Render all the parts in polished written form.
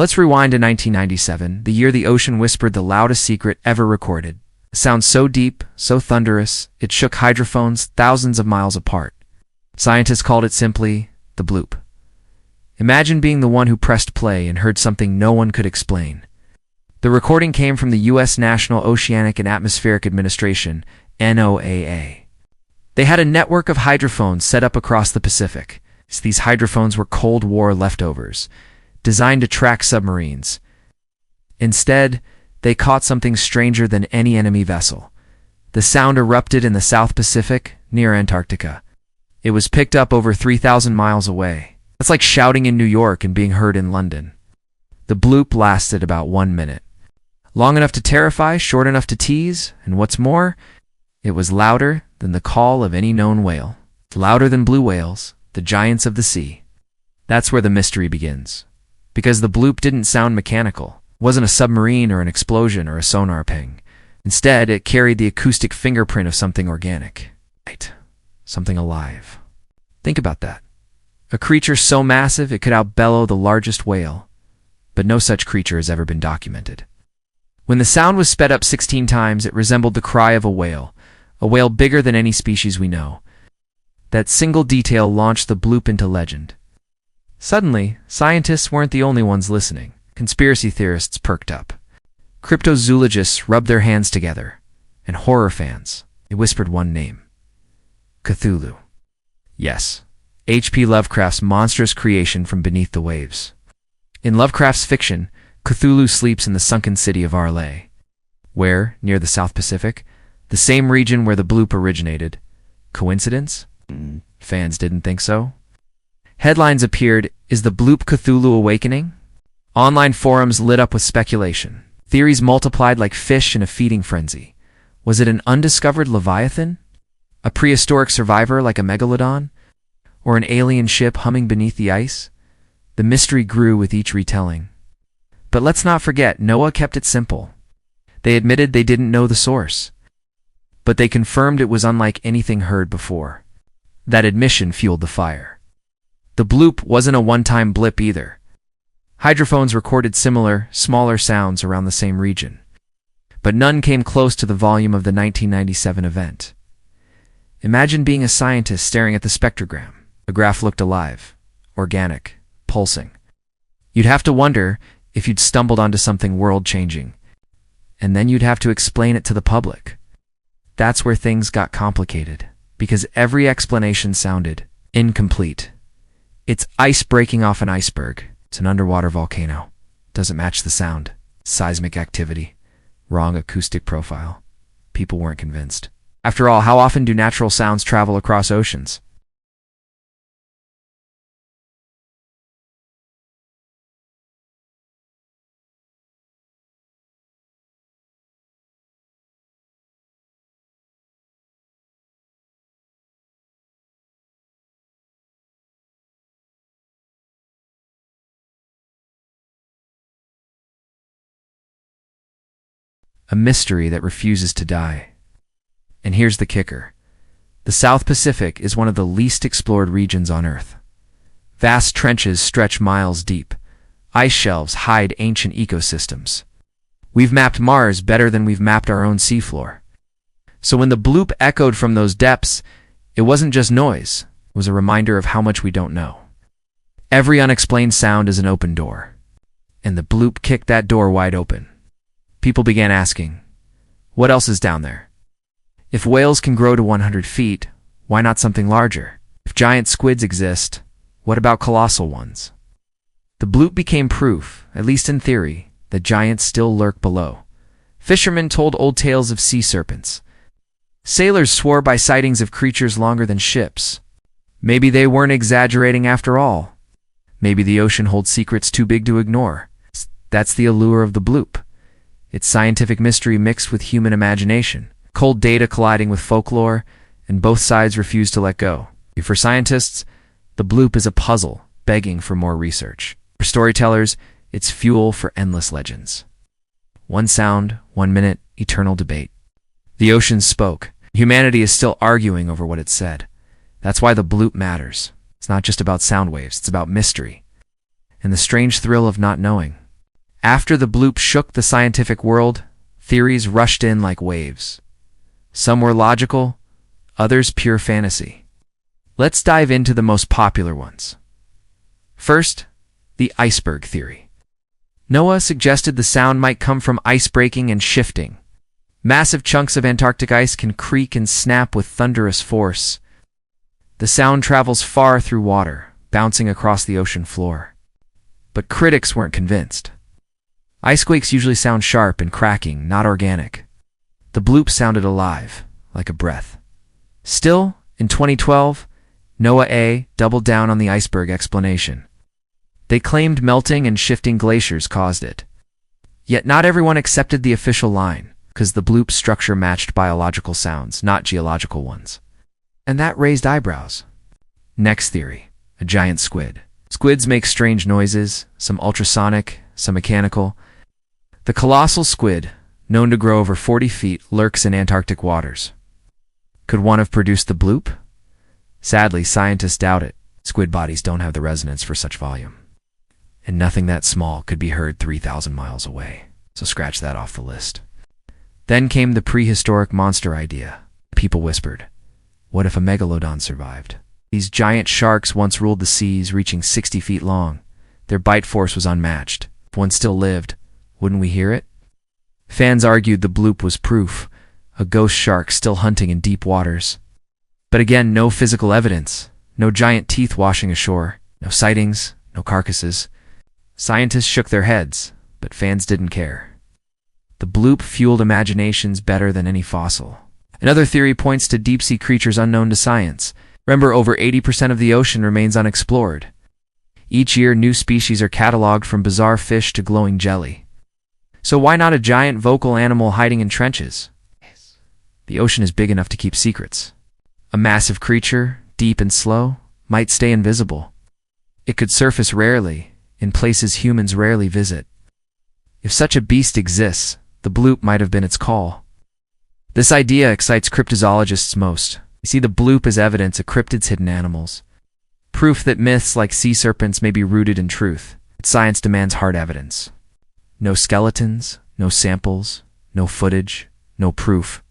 Let's rewind to 1997, the year the ocean whispered the loudest secret ever recorded. A sound so deep, so thunderous, it shook hydrophones thousands of miles apart. Scientists called it simply the bloop. Imagine being the one who pressed play and heard something no one could explain. The recording came from the U.S. National Oceanic and Atmospheric Administration, NOAA. They had a network of hydrophones set up across the Pacific. These hydrophones were Cold War leftovers, designed to track submarines. Instead, they caught something stranger than any enemy vessel. The sound erupted in the South Pacific, near Antarctica. It was picked up over 3,000 miles away. That's like shouting in New York and being heard in London. The bloop lasted about 1 minute. Long enough to terrify, short enough to tease, and what's more, it was louder than the call of any known whale. Louder than blue whales, the giants of the sea. That's where the mystery begins. Because the bloop didn't sound mechanical. It wasn't a submarine or an explosion or a sonar ping. Instead, it carried the acoustic fingerprint of something organic. Right. Something alive. Think about that. A creature so massive it could outbellow the largest whale. But no such creature has ever been documented. When the sound was sped up 16 times, it resembled the cry of a whale bigger than any species we know. That single detail launched the bloop into legend. Suddenly, scientists weren't the only ones listening. Conspiracy theorists perked up. Cryptozoologists rubbed their hands together. And horror fans, they whispered one name. Cthulhu. Yes, H.P. Lovecraft's monstrous creation from beneath the waves. In Lovecraft's fiction, Cthulhu sleeps in the sunken city of Arle, where, near the South Pacific, the same region where the bloop originated. Coincidence? Fans didn't think so. Headlines appeared, "Is the bloop Cthulhu awakening?" Online forums lit up with speculation. Theories multiplied like fish in a feeding frenzy. Was it an undiscovered Leviathan? A prehistoric survivor like a megalodon? Or an alien ship humming beneath the ice? The mystery grew with each retelling. But let's not forget, NOAA kept it simple. They admitted they didn't know the source. But they confirmed it was unlike anything heard before. That admission fueled the fire. The bloop wasn't a one-time blip either. Hydrophones recorded similar, smaller sounds around the same region. But none came close to the volume of the 1997 event. Imagine being a scientist staring at the spectrogram. The graph looked alive, organic, pulsing. You'd have to wonder if you'd stumbled onto something world-changing. And then you'd have to explain it to the public. That's where things got complicated, because every explanation sounded incomplete. It's ice breaking off an iceberg. It's an underwater volcano. Doesn't match the sound. Seismic activity. Wrong acoustic profile. People weren't convinced. After all, how often do natural sounds travel across oceans? A mystery that refuses to die. And here's the kicker. The South Pacific is one of the least explored regions on Earth. Vast trenches stretch miles deep. Ice shelves hide ancient ecosystems. We've mapped Mars better than we've mapped our own seafloor. So when the bloop echoed from those depths, it wasn't just noise. It was a reminder of how much we don't know. Every unexplained sound is an open door. And the bloop kicked that door wide open. People began asking, what else is down there? If whales can grow to 100 feet, why not something larger? If giant squids exist, what about colossal ones? The bloop became proof, at least in theory, that giants still lurk below. Fishermen told old tales of sea serpents. Sailors swore by sightings of creatures longer than ships. Maybe they weren't exaggerating after all. Maybe the ocean holds secrets too big to ignore. That's the allure of the bloop. It's scientific mystery mixed with human imagination, cold data colliding with folklore, and both sides refuse to let go. For scientists, the bloop is a puzzle begging for more research. For storytellers, it's fuel for endless legends. One sound, 1 minute, eternal debate. The oceans spoke. Humanity is still arguing over what it said. That's why the bloop matters. It's not just about sound waves, it's about mystery. And the strange thrill of not knowing. After the bloop shook the scientific world, theories rushed in like waves. Some were logical, others pure fantasy. Let's dive into the most popular ones. First, the iceberg theory. NOAA suggested the sound might come from ice breaking and shifting. Massive chunks of Antarctic ice can creak and snap with thunderous force. The sound travels far through water, bouncing across the ocean floor. But critics weren't convinced. Icequakes usually sound sharp and cracking, not organic. The bloop sounded alive, like a breath. Still, in 2012, NOAA doubled down on the iceberg explanation. They claimed melting and shifting glaciers caused it. Yet not everyone accepted the official line, because the bloop's structure matched biological sounds, not geological ones. And that raised eyebrows. Next theory, a giant squid. Squids make strange noises, some ultrasonic, some mechanical. The colossal squid, known to grow over 40 feet, lurks in Antarctic waters. Could one have produced the bloop? Sadly, scientists doubt it. Squid bodies don't have the resonance for such volume. And nothing that small could be heard 3,000 miles away, so scratch that off the list. Then came the prehistoric monster idea. People whispered, what if a megalodon survived? These giant sharks once ruled the seas, reaching 60 feet long. Their bite force was unmatched. If one still lived, wouldn't we hear it? Fans argued the bloop was proof, a ghost shark still hunting in deep waters. But again, no physical evidence, no giant teeth washing ashore, no sightings, no carcasses. Scientists shook their heads, but fans didn't care. The bloop fueled imaginations better than any fossil. Another theory points to deep-sea creatures unknown to science. Remember, over 80% of the ocean remains unexplored. Each year, new species are cataloged, from bizarre fish to glowing jelly. So why not a giant vocal animal hiding in trenches? The ocean is big enough to keep secrets. A massive creature, deep and slow, might stay invisible. It could surface rarely, in places humans rarely visit. If such a beast exists, the bloop might have been its call. This idea excites cryptozoologists most. You see the bloop as evidence of cryptids' hidden animals. Proof that myths like sea serpents may be rooted in truth. Science demands hard evidence. No skeletons, no samples, no footage, no proof.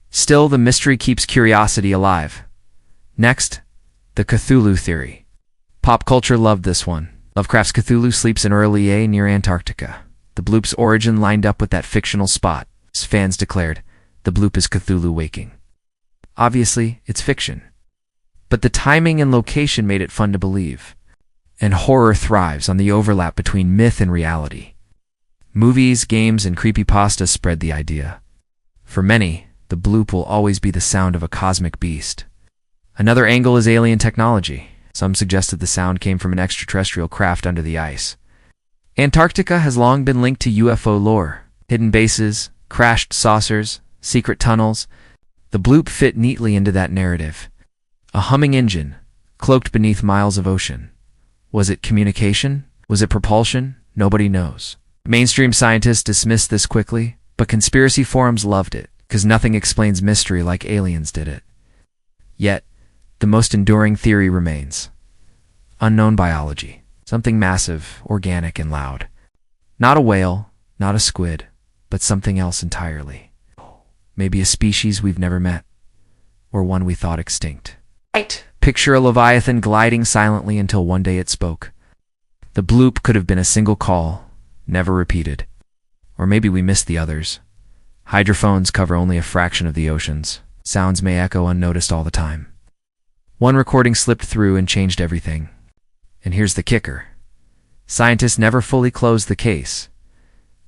Still, the mystery keeps curiosity alive. Next, the Cthulhu theory. Pop culture loved this one. Lovecraft's Cthulhu sleeps in Early near Antarctica. The bloop's origin lined up with that fictional spot. As fans declared, the bloop is Cthulhu waking. Obviously, it's fiction. But the timing and location made it fun to believe. And horror thrives on the overlap between myth and reality. Movies, games, and creepypastas spread the idea. For many, the bloop will always be the sound of a cosmic beast. Another angle is alien technology. Some suggested the sound came from an extraterrestrial craft under the ice. Antarctica has long been linked to UFO lore. Hidden bases, crashed saucers, secret tunnels. The bloop fit neatly into that narrative. A humming engine, cloaked beneath miles of ocean. Was it communication? Was it propulsion? Nobody knows. Mainstream scientists dismissed this quickly, but conspiracy forums loved it, because nothing explains mystery like aliens did it. Yet, the most enduring theory remains. Unknown biology. Something massive, organic, and loud. Not a whale, not a squid, but something else entirely. Maybe a species we've never met, or one we thought extinct. Right. Picture a leviathan gliding silently until one day it spoke. The bloop could have been a single call, never repeated. Or maybe we missed the others. Hydrophones cover only a fraction of the oceans. Sounds may echo unnoticed all the time. One recording slipped through and changed everything. And here's the kicker. Scientists never fully closed the case.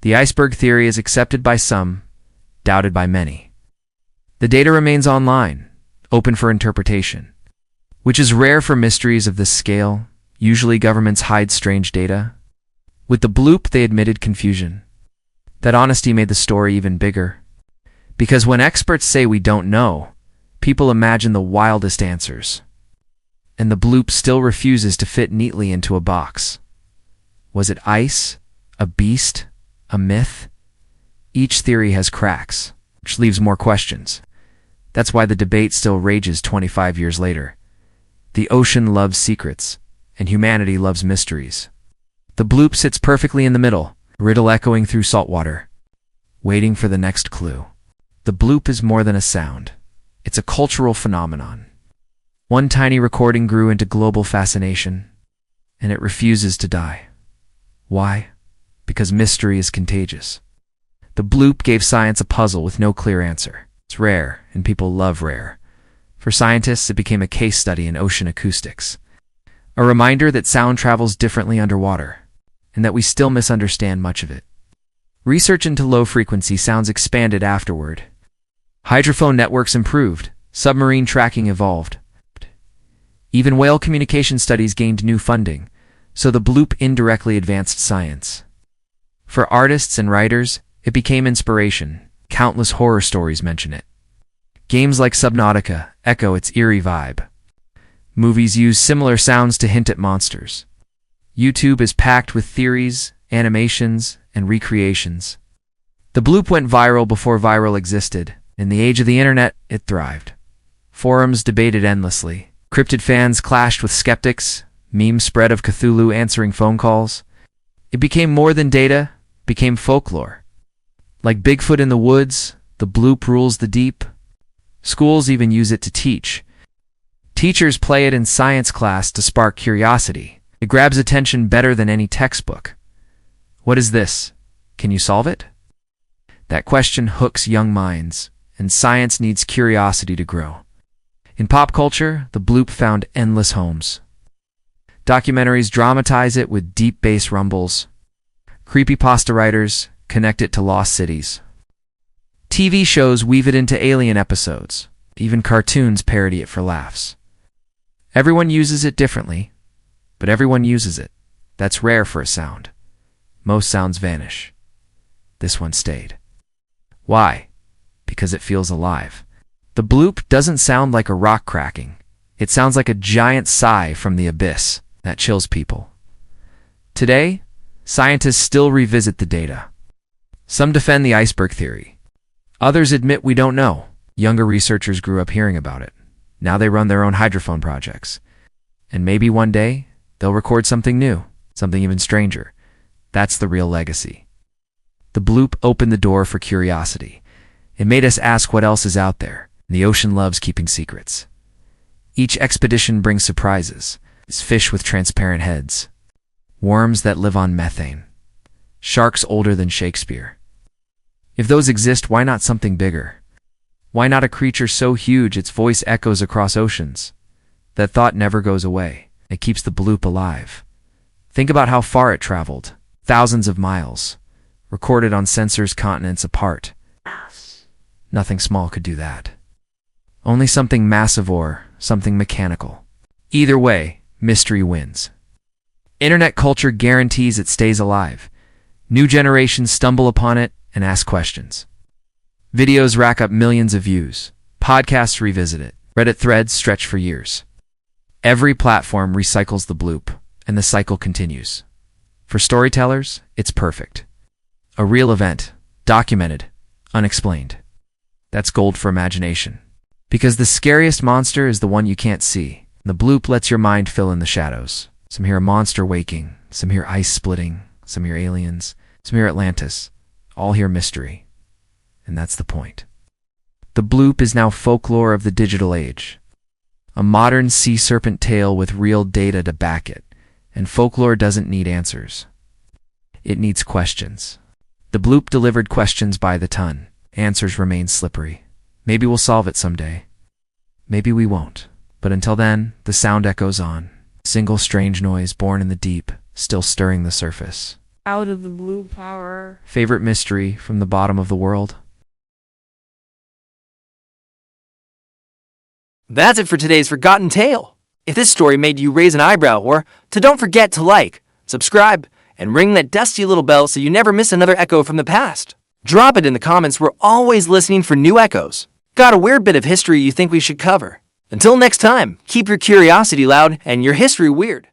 The iceberg theory is accepted by some, doubted by many. The data remains online, open for interpretation, which is rare for mysteries of this scale. Usually governments hide strange data. With the bloop, they admitted confusion. That honesty made the story even bigger. Because when experts say we don't know, people imagine the wildest answers. And the bloop still refuses to fit neatly into a box. Was it ice? A beast? A myth? Each theory has cracks, which leaves more questions. That's why the debate still rages 25 years later. The ocean loves secrets, and humanity loves mysteries. The bloop sits perfectly in the middle, a riddle echoing through salt water, waiting for the next clue. The bloop is more than a sound. It's a cultural phenomenon. One tiny recording grew into global fascination, and it refuses to die. Why? Because mystery is contagious. The bloop gave science a puzzle with no clear answer. It's rare, and people love rare. For scientists, it became a case study in ocean acoustics. A reminder that sound travels differently underwater, and that we still misunderstand much of it. Research into low-frequency sounds expanded afterward. Hydrophone networks improved, submarine tracking evolved. Even whale communication studies gained new funding, so the bloop indirectly advanced science. For artists and writers, it became inspiration. Countless horror stories mention it. Games like Subnautica echo its eerie vibe. Movies use similar sounds to hint at monsters. YouTube is packed with theories, animations, and recreations. The bloop went viral before viral existed. In the age of the internet, it thrived. Forums debated endlessly. Cryptid fans clashed with skeptics. Memes spread of Cthulhu answering phone calls. It became more than data, became folklore. Like Bigfoot in the woods, the bloop rules the deep. Schools even use it to teach. Teachers play it in science class to spark curiosity. It grabs attention better than any textbook. What is this? Can you solve it? That question hooks young minds, and science needs curiosity to grow. In pop culture, the bloop found endless homes. Documentaries dramatize it with deep bass rumbles. Creepypasta writers connect it to lost cities. TV shows weave it into alien episodes. Even cartoons parody it for laughs. Everyone uses it differently, but everyone uses it. That's rare for a sound. Most sounds vanish. This one stayed. Why? Because it feels alive. The bloop doesn't sound like a rock cracking. It sounds like a giant sigh from the abyss that chills people. Today, scientists still revisit the data. Some defend the iceberg theory. Others admit we don't know. Younger researchers grew up hearing about it. Now they run their own hydrophone projects. And maybe one day, they'll record something new, something even stranger. That's the real legacy. The bloop opened the door for curiosity. It made us ask what else is out there. The ocean loves keeping secrets. Each expedition brings surprises. It's fish with transparent heads. Worms that live on methane. Sharks older than Shakespeare. If those exist, why not something bigger? Why not a creature so huge its voice echoes across oceans? That thought never goes away. It keeps the bloop alive. Think about how far it traveled. Thousands of miles. Recorded on sensors continents apart. Nothing small could do that. Only something massive or something mechanical. Either way, mystery wins. Internet culture guarantees it stays alive. New generations stumble upon it and ask questions. Videos rack up millions of views. Podcasts revisit it. Reddit threads stretch for years. Every platform recycles the bloop, and the cycle continues. For storytellers, it's perfect. A real event, documented, unexplained. That's gold for imagination. Because the scariest monster is the one you can't see. The bloop lets your mind fill in the shadows. Some hear a monster waking, some hear ice splitting, some hear aliens, some hear Atlantis. All hear mystery. And that's the point. The bloop is now folklore of the digital age. A modern sea serpent tale with real data to back it. And folklore doesn't need answers. It needs questions. The bloop delivered questions by the ton. Answers remain slippery. Maybe we'll solve it someday. Maybe we won't. But until then, the sound echoes on. Single strange noise born in the deep, still stirring the surface. Out of the blue power. Favorite mystery from the bottom of the world? That's it for today's Forgotten Tale. If this story made you raise an eyebrow don't forget to like, subscribe, and ring that dusty little bell so you never miss another echo from the past. Drop it in the comments. We're always listening for new echoes. Got a weird bit of history you think we should cover? Until next time, keep your curiosity loud and your history weird.